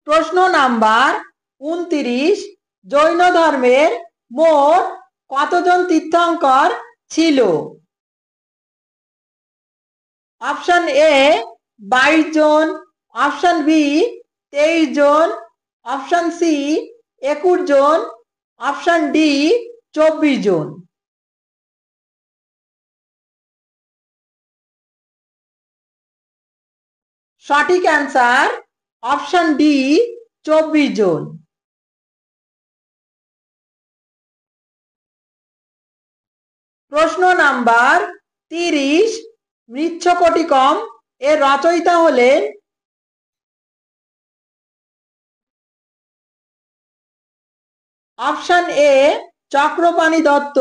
প্রশ্ন নাম্বার 29, জৈন ধর্মের মোট কতজন তীর্থঙ্কর ছিল? অপশন এ 22 জন, অপশন বি 23 জন, অপশন সি 21 জন, অপশন ডি 24 জন। সঠিক অ্যান্সার অপশন ডি 24 জন। প্রশ্ন নাম্বার 30, মৃচ্ছকটিকম এর রচয়িতা হলেন? Option A Chakrapani Datta,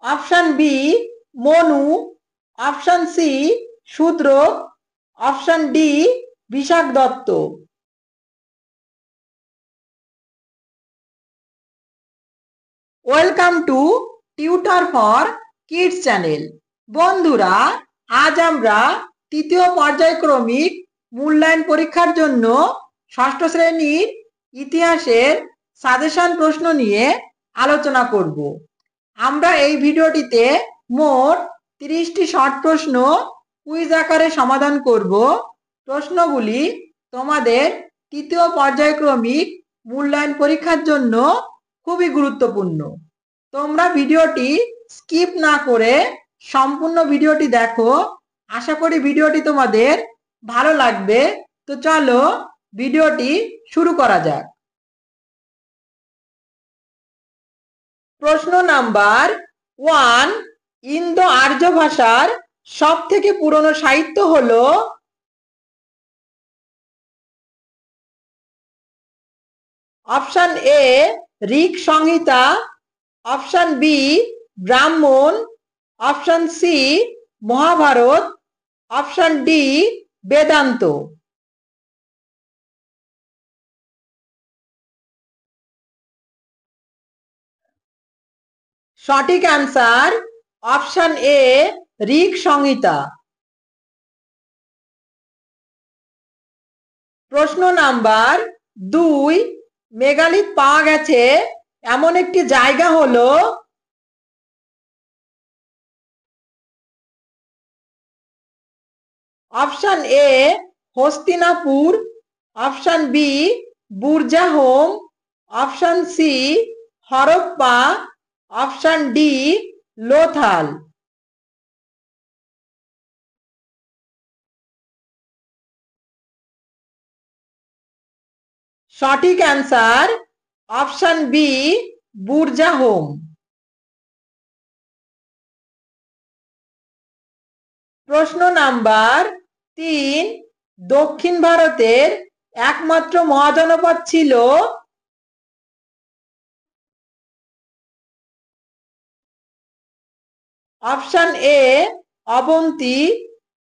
option B Manu, option C Shudra, option D Vishakha Datta. Welcome to tutor for kids channel. বন্ধুরা, আজ আমরা তৃতীয় পর্যায়ক্রমিক মূল্যায়ন পরীক্ষার জন্য ষষ্ঠ শ্রেণীর ইতিহাসের সাজেশন প্রশ্ন নিয়ে আলোচনা করব। আমরা এই ভিডিওটিতে মোট 30টি শর্ট প্রশ্ন কুইজ আকারে সমাধান করব। প্রশ্নগুলি তোমাদের তৃতীয় পর্যায়ক্রমিক মূল্যায়ন পরীক্ষার জন্য খুবই গুরুত্বপূর্ণ। তোমরা ভিডিওটি স্কিপ না করে সম্পূর্ণ ভিডিওটি দেখো। আশা করি ভিডিওটি তোমাদের ভালো লাগবে। তো চলো ভিডিওটি শুরু করা যাক। প্রশ্ন নাম্বার 1, ইন্দো আর্য ভাষার সব থেকে পুরনো সাহিত্য হলো? Option A Rig Samhita, option B Brahmana, option C Mahabharata, option D Vedanta. সঠিক অ্যান্সার অপশন এ ঋক সংহিতা। প্রশ্ন নাম্বার 2, মেগালিথ পাওয়া গেছে এমন একটি জায়গা হলো? Option A Hastinapur, option B Burzahom, option C Harappa, option D Lothal. সঠিক অ্যান্সার অপশন বি বুরজাহোম। প্রশ্ন নাম্বার 3, দক্ষিণ ভারতের একমাত্র মহাজনপদ ছিল? Option A Avanti,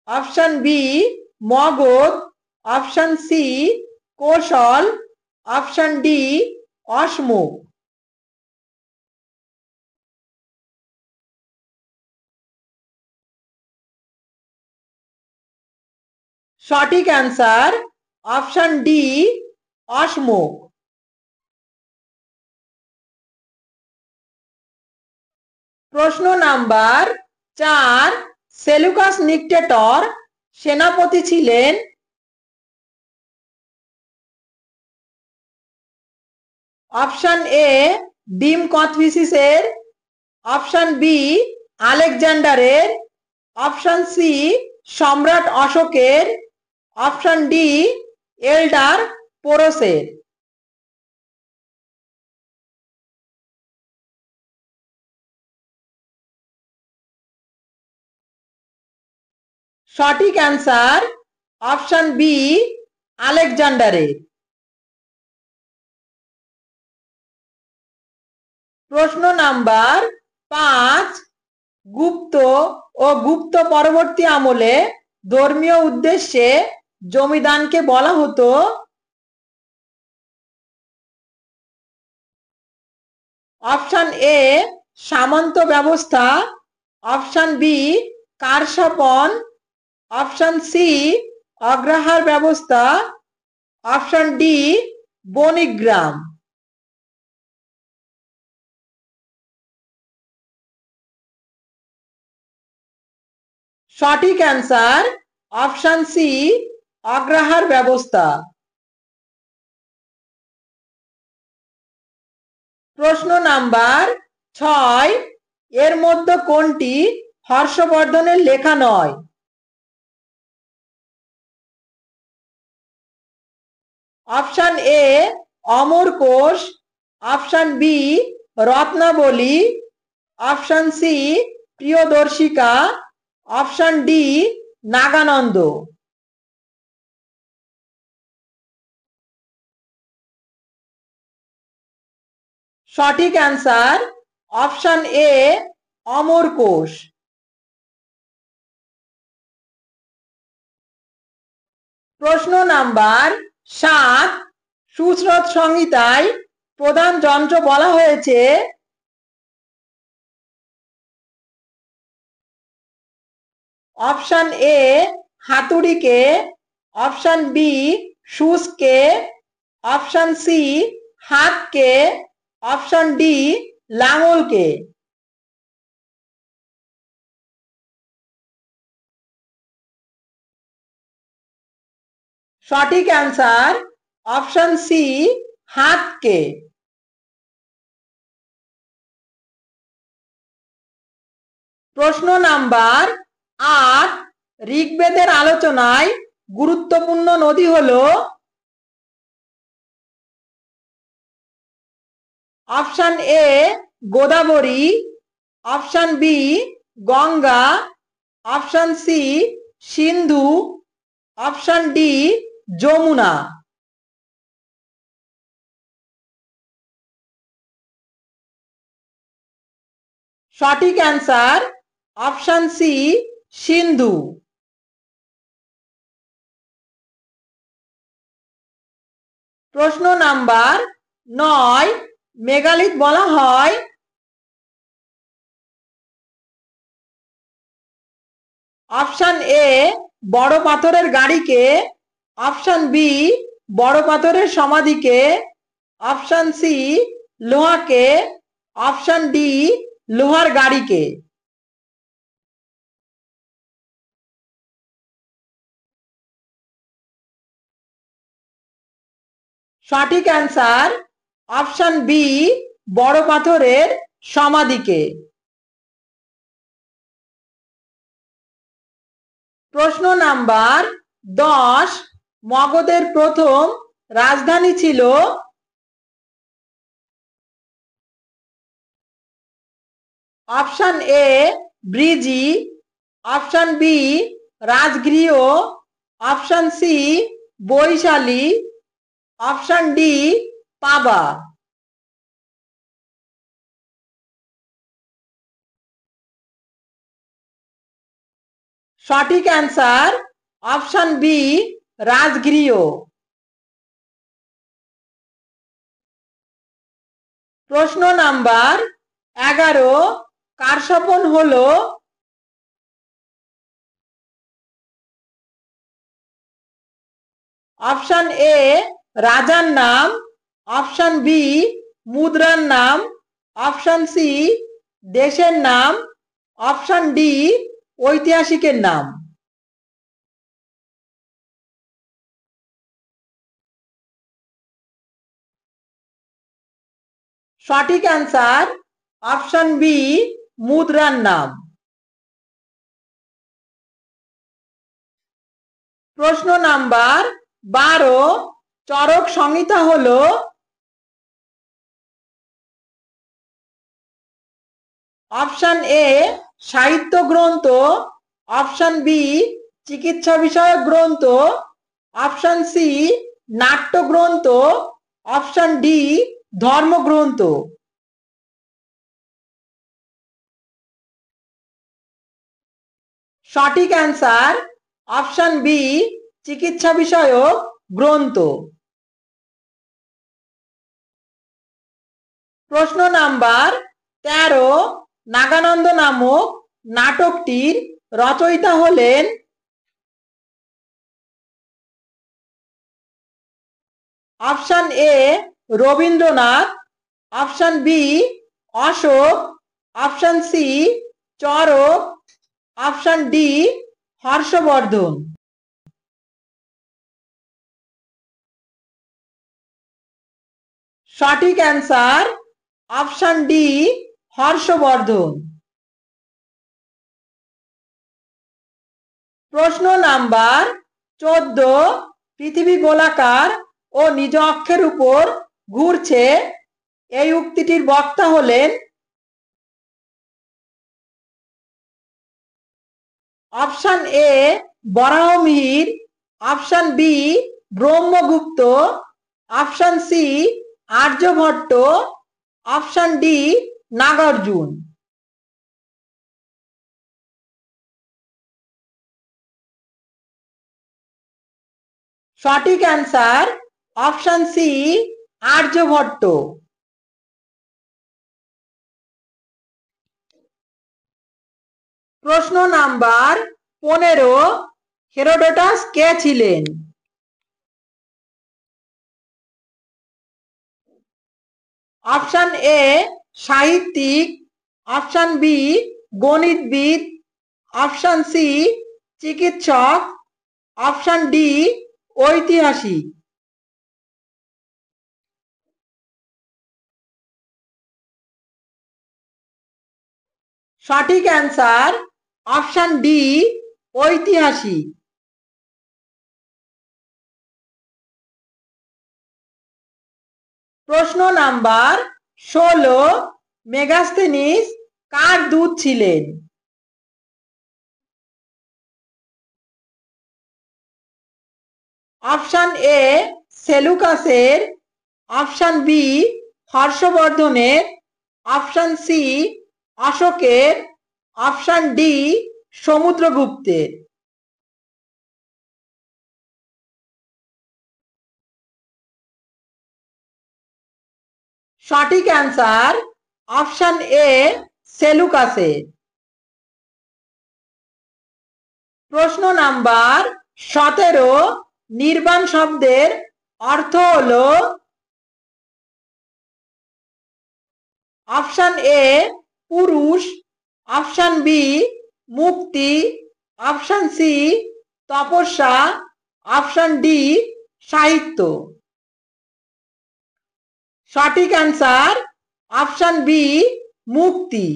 option B Magadha, option C Kosala, option D Ashmukh. সঠিক অ্যান্সার অপশন ডি অশমুখ। প্রশ্ন নাম্বার 4, সেলুকাস নিকটেটর সেনাপতি ছিলেন? অপশন এ ডিম কথভিসিসের, অপশন বি আলেকজান্ডারের, অপশন সি সম্রাট অশোকের, অপশন ডি এল্ডার পোরসের। সঠিক অ্যান্সার অপশন বি আলেকজান্ডারের। প্রশ্ন নাম্বার 5, গুপ্ত ও গুপ্ত পরবর্তী আমলে ধর্মীয় উদ্দেশ্যে জমিদানকে বলা হতো? অপশন এ সামন্ত ব্যবস্থা, অপশন বি কারসাপন, অপশন সি অগ্রহার ব্যবস্থা, অপশন ডি বণিকগ্রাম। সঠিক অ্যান্সার অপশন সি, অগ্রহার ব্যবস্থা। প্রশ্ন নাম্বার 6, এর মধ্যে কোনটি হর্ষবর্ধনের লেখা নয়? Option A Amar Kosh, option B Ratnavali, option C Priyadarshika, option D Nagananda. সঠিক অ্যান্সার অপশন এ অমর কোষ। প্রশ্ন নাম্বার 7, সুশ্রুত সংহিতায় প্রধান যন্ত্র বলা হয়েছে অপশন এ হাতুড়িকে, অপশন বি সুসকে, অপশন সি হাতকে, অপশন ডি লাঙলকে। সঠিক অ্যান্সার অপশন সি হাতকে। প্রশ্ন নাম্বার 8, ঋগ্বেদের আলোচনায় গুরুত্বপূর্ণ নদী হলো option A Godavari, option B Ganga, option C Sindhu, option D Yamuna. সঠিক অ্যান্সার অপশন সি সিন্ধু। প্রশ্ন নাম্বার 9, মেগালিথ বলা হয় অপশন এ বড় পাথরের গাড়িকে, অপশন বি বড় পাথরের সমাধিকে, অপশন সি লোহাকে, অপশন ডি লোহার গাড়িকে। সঠিক অ্যান্সার অপশন বি বড় পাথরের সমাধিকে। প্রশ্ন নাম্বার 10, মগধের প্রথম রাজধানী ছিল option A Vrijji, option B Rajgriha, option C Vaishali, option D Pava. সঠিক অ্যান্সার অপশন বি রাজগৃহ। প্রশ্ন নাম্বার 11, কারসপন হলো অপশন এ রাজার নাম, অপশন বি মুদ্রার নাম, অপশন সি দেশের নাম, অপশন ডি ঐতিহাসিকের নাম। সঠিক অ্যান্সার অপশন বি মুদ্রার নাম। প্রশ্ন নাম্বার 12, চরক সংহিতা হলো অপশন এ সাহিত্য গ্রন্থ, অপশন বি চিকিৎসা বিষয়ক গ্রন্থ, অপশন সি নাট্য গ্রন্থ, অপশন ডি ধর্মগ্রন্থ। সঠিক অ্যান্সার অপশন বি চিকিৎসা বিষয়ক গ্রন্থ। প্রশ্ন নাম্বার 13, নাগানন্দ নামক নাটকটির রচয়িতা হলেন option A Rabindranath, option B Ashok, option C Charak, option D Harshavardhan. সঠিক অ্যান্সার অপশন ডি হর্ষবর্ধন। প্রশ্ন নাম্বার 14, পৃথিবী গোলাকার ও নিজ অক্ষের উপর ঘুরছে, এই উক্তিটির বক্তা হলেন? Option A Varahamihira, option B Brahmagupta, option C Aryabhatta, option D Nagarjuna. সঠিক অ্যান্সার অপশন সি আর্যভট্ট। প্রশ্ন নাম্বার 15, হেরোডোটাস কে ছিলেন? অপশন এ সাহিত্যিক, অপশন বি গণিতবিদ, অপশন সি চিকিৎসক, অপশন ডি ঐতিহাসিক। সঠিক অ্যান্সার অপশন ডি ঐতিহাসিক। প্রশ্ন নাম্বার 16, মেগাস্থেনিস কার দূত ছিলেন? অপশন এ সেলুকাসের, অপশন বি হর্ষবর্ধনের, অপশন সি অশোকের, অপশন ডি সমুদ্রগুপ্তের। সঠিক অ্যান্সার অপশন এ সেলুকাসের। প্রশ্ন নাম্বার 17, নির্বাণ শব্দের অর্থ হলো? অপশন এ পুরুষ, অপশন বি মুক্তি, অপশন সি তপস্যা, অপশন ডি সাহিত্য। সঠিক অ্যান্সার অপশন বি মুক্তি।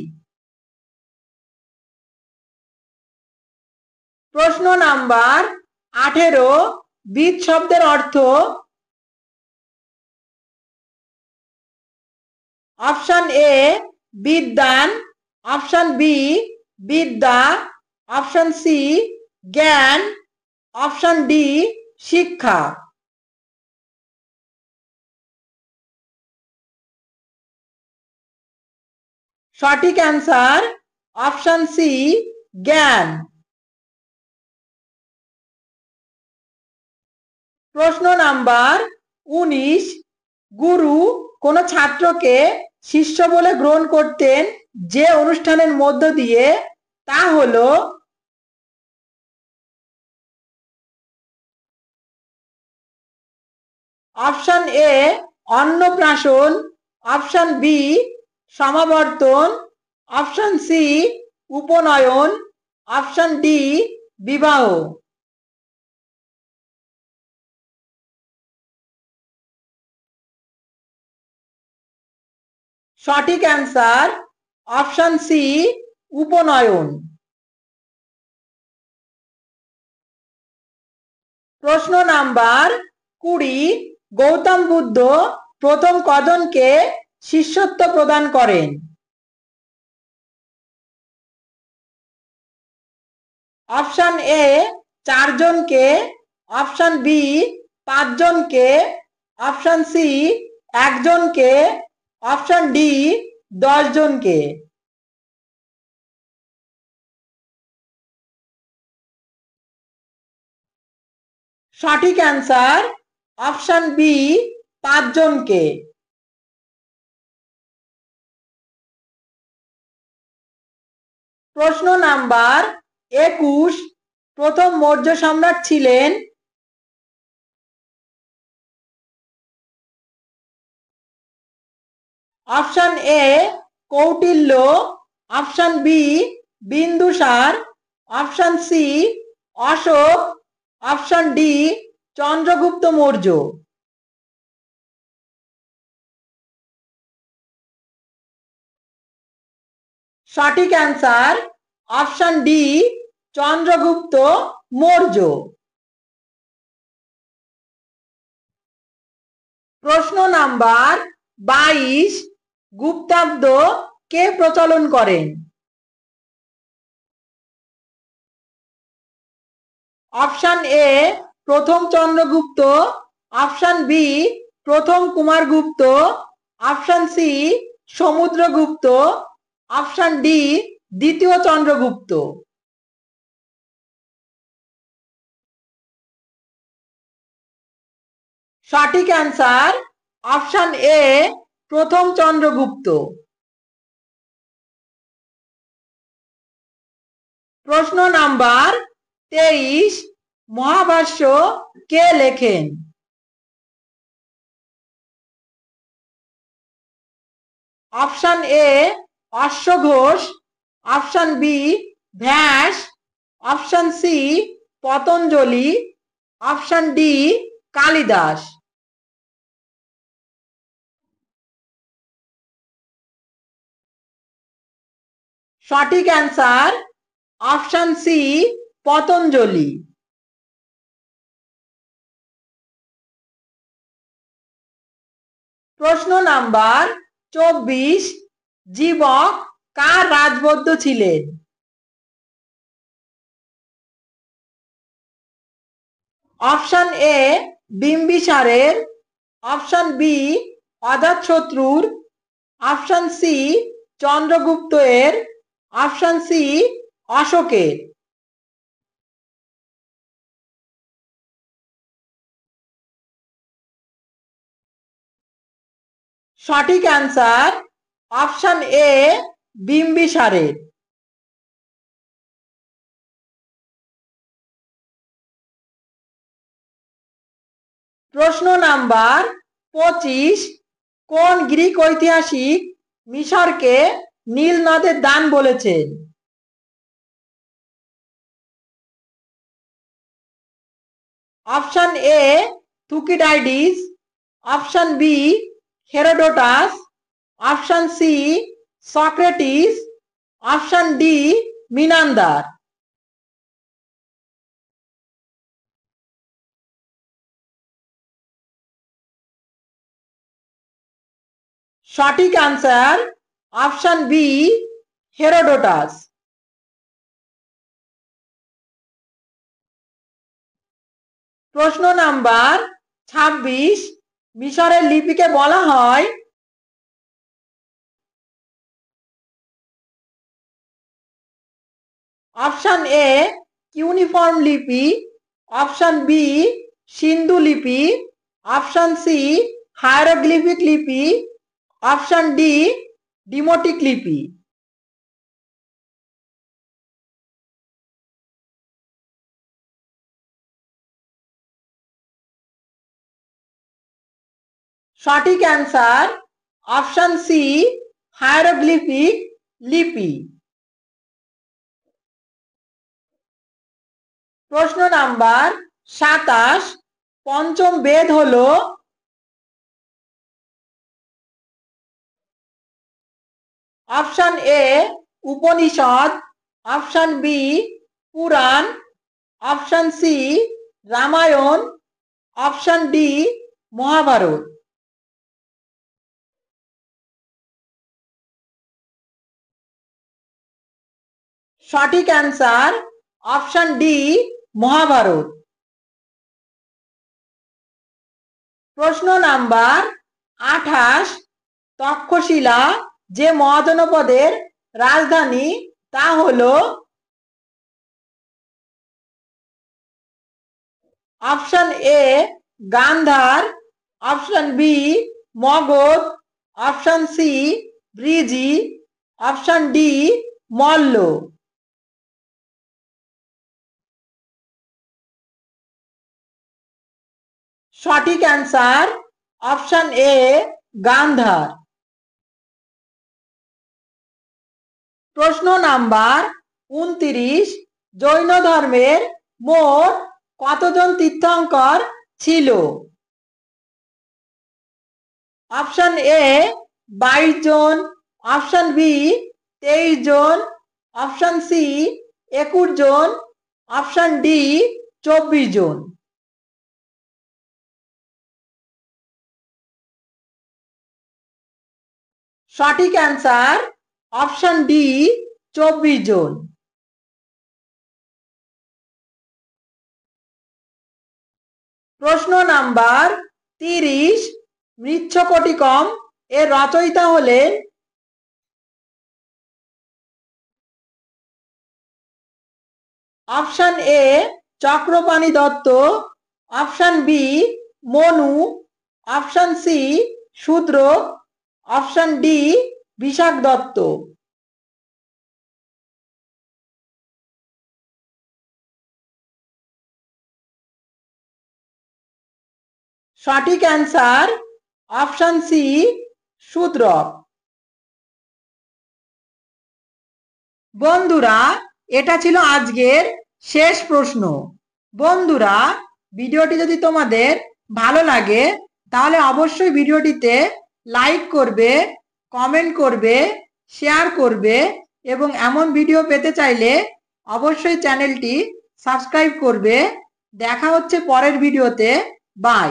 প্রশ্ন নাম্বার 18, বিদ শব্দের অর্থ? অপশন এ বিদ্যান, অপশন বি বিদ্যা, অপশন সি জ্ঞান, অপশন ডি শিক্ষা। সঠিক অ্যান্সার অপশন সি জ্ঞান। প্রশ্ন নাম্বার 19, গুরু কোন ছাত্রকে শিষ্য বলে গ্রহণ করতেন যে অনুষ্ঠানের মধ্য দিয়ে, তা হলো? অপশন এ অন্নপ্রাশন, অপশন বি সমাবর্তন, অপশন সি উপনয়ন, অপশন ডি বিবাহ। সঠিক অ্যান্সার অপশন সি উপনয়ন। প্রশ্ন নাম্বার 20, গৌতম বুদ্ধ প্রথম কজনকে শিষ্যত্ব প্রদান করেন? অপশন এ 4 জনকে, অপশন বি 5 জনকে, অপশন সি 1 জনকে, অপশন ডি 10 জনকে। সঠিক অ্যান্সার অপশন বি 5 জনকে। প্রশ্ন নাম্বার 21, প্রথম মৌর্য সম্রাট ছিলেন? Option A Kautilya, option B Bindusara, option C Ashoka, option D Chandragupta Maurya. সঠিক answer option D Chandragupta Maurya. প্রশ্ন নাম্বার 22, গুপ্তাব্দ কে প্রচলন করেন? অপশন এ প্রথম চন্দ্রগুপ্ত, অপশন বি প্রথম Kumaragupta, option C Samudragupta, option D দ্বিতীয় চন্দ্রগুপ্ত। সঠিক অ্যান্সার অপশন এ প্রথম চন্দ্রগুপ্ত। প্রশ্ন নাম্বার 23, মহাভাষ্য কে লেখেন? অপশন এ অশ্বঘোষ, option B Vyasa, option C Patanjali, option D Kalidasa. সঠিক অ্যান্সার অপশন সি পতঞ্জলি। প্রশ্ন নাম্বার 24, জীবক কার রাজবদ্ধ ছিলেন? অপশন এ বিম্বিসারের, অপশন বি অজাতশত্রুর, অপশন সি চন্দ্রগুপ্ত এর, অপশন সি অশোকের। সঠিক অ্যান্সার অপশন এ বিম্বিসারের। প্রশ্ন নাম্বার 25, কোন গ্রিক ঐতিহাসিক মিশরকে নীল নদের দান বলেছেন? Option A Thucydides, option B Herodotus, option C Socrates, option D Menander. সঠিক অ্যান্সার অপশন বি হেরোডোটাস। প্রশ্ন নাম্বার 26, মিশরের লিপিকে বলা হয়? অপশন এ কিউনিফর্ম লিপি, অপশন বি সিন্ধু লিপি, অপশন সি হায়ারোগ্লিফিক লিপি, অপশন ডি ডিমোটিক লিপি। সঠিক অ্যান্সার অপশন সি হায়ারোগ্লিফিক লিপি। প্রশ্ন নাম্বার 27, পঞ্চম বেদ হলো? Option A Upanishad, option B Purana, option C Ramayana, option D Mahabharata. সঠিক অ্যান্সার অপশন ডি মহাভারত। প্রশ্ন নাম্বার 28, তক্ষশিলা যে মহাজনপদের রাজধানী তা হলো? Option A Gandhara, option B Magadha, option C Vrijji, option D Malla. সঠিক অ্যান্সার অপশন এ গান্ধার। প্রশ্ন নাম্বার 29, জৈন ধর্মের মোট কতজন তীর্থঙ্কর ছিল? অপশন এ 22 জন, অপশন বি 23 জন, অপশন সি 21 জন, অপশন ডি 24 জন। সঠিক অ্যান্সার অপশন ডি 24 জন। প্রশ্ন নাম্বার 30, মৃচ্ছকটিকম এর রচয়িতা হলেন? Option A Chakrapani Datta, option B Manu, option C Shudra, option D Vishakha Datta. সঠিক অ্যান্সার অপশন সি শূদ্র। বন্ধুরা, এটা ছিল আজকের শেষ প্রশ্ন। বন্ধুরা, ভিডিওটি যদি তোমাদের ভালো লাগে তাহলে অবশ্যই ভিডিওটিতে লাইক করবে, কমেন্ট করবে, শেয়ার করবে এবং এমন ভিডিও পেতে চাইলে অবশ্যই চ্যানেলটি সাবস্ক্রাইব করবে। দেখা হচ্ছে পরের ভিডিওতে। বাই।